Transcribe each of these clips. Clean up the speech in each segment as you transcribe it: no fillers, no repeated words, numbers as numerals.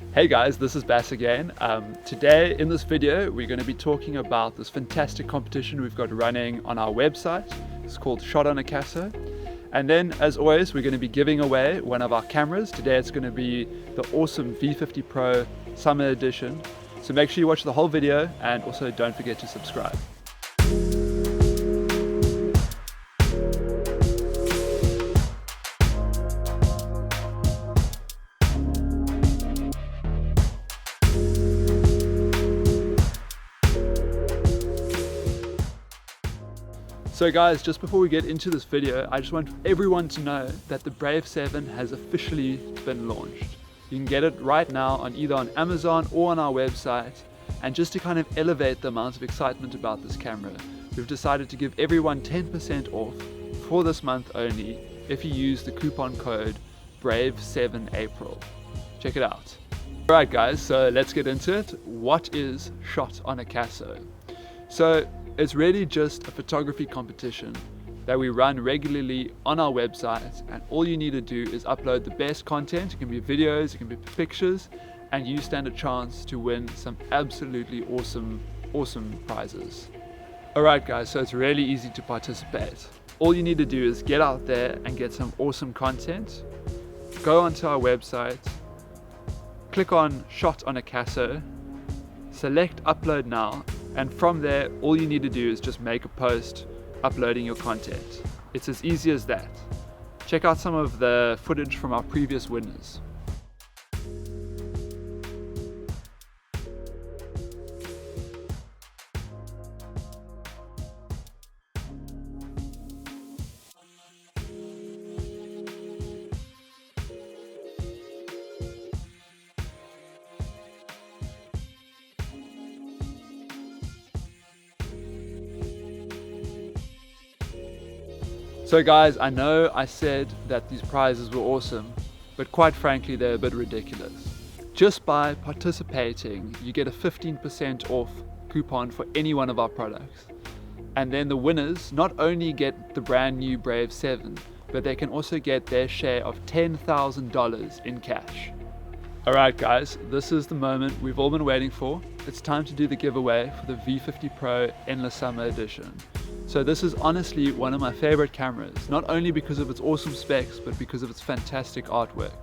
Hey guys, this is Bass again. Today in this video we're going to be talking about this fantastic competition we've got running on our website. It's called Shot on AKASO. And then as always we're going to be giving away one of our cameras. Today it's going to be the awesome V50 Pro Summer Edition. So make sure you watch the whole video and also don't forget to subscribe. So guys, just before we get into this video, I just want everyone to know that the Brave 7 has officially been launched. You can get it right now on either on Amazon or on our website. And just to kind of elevate the amount of excitement about this camera, we've decided to give everyone 10% off for this month only if you use the coupon code BRAVE7APRIL. Check it out. Alright guys, so let's get into it. What is Shot on AKASO? So it's really just a photography competition that we run regularly on our website, and all you need to do is upload the best content. It can be videos, it can be pictures, and you stand a chance to win some absolutely awesome prizes. Alright guys, so it's really easy to participate. All you need to do is get out there and get some awesome content. Go onto our website, click on Shot on AKASO, select Upload Now, and from there all you need to do is just make a post uploading your content. It's as easy as that. Check out some of the footage from our previous winners. So guys, I know I said that these prizes were awesome, but quite frankly they're a bit ridiculous. Just by participating, you get a 15% off coupon for any one of our products. And then the winners not only get the brand new Brave 7, but they can also get their share of $10,000 in cash. Alright guys, this is the moment we've all been waiting for. It's time to do the giveaway for the V50 Pro Endless Summer Edition. So this is honestly one of my favorite cameras, not only because of its awesome specs, but because of its fantastic artwork.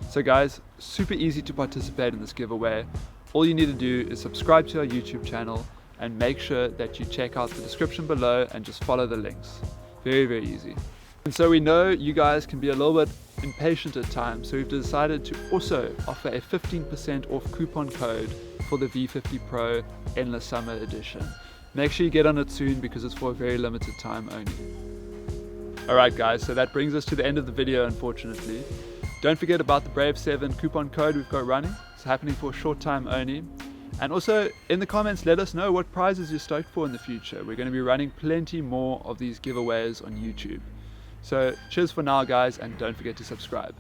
So guys, super easy to participate in this giveaway. All you need to do is subscribe to our YouTube channel and make sure that you check out the description below and just follow the links. Very easy. And so we know you guys can be a little bit impatient at times, so we've decided to also offer a 15% off coupon code for the V50 Pro Endless Summer Edition. Make sure you get on it soon because it's for a very limited time only. Alright guys, so that brings us to the end of the video unfortunately. Don't forget about the Brave 7 coupon code we've got running. It's happening for a short time only. And also in the comments let us know what prizes you're stoked for in the future. We're going to be running plenty more of these giveaways on YouTube. So cheers for now guys, and don't forget to subscribe.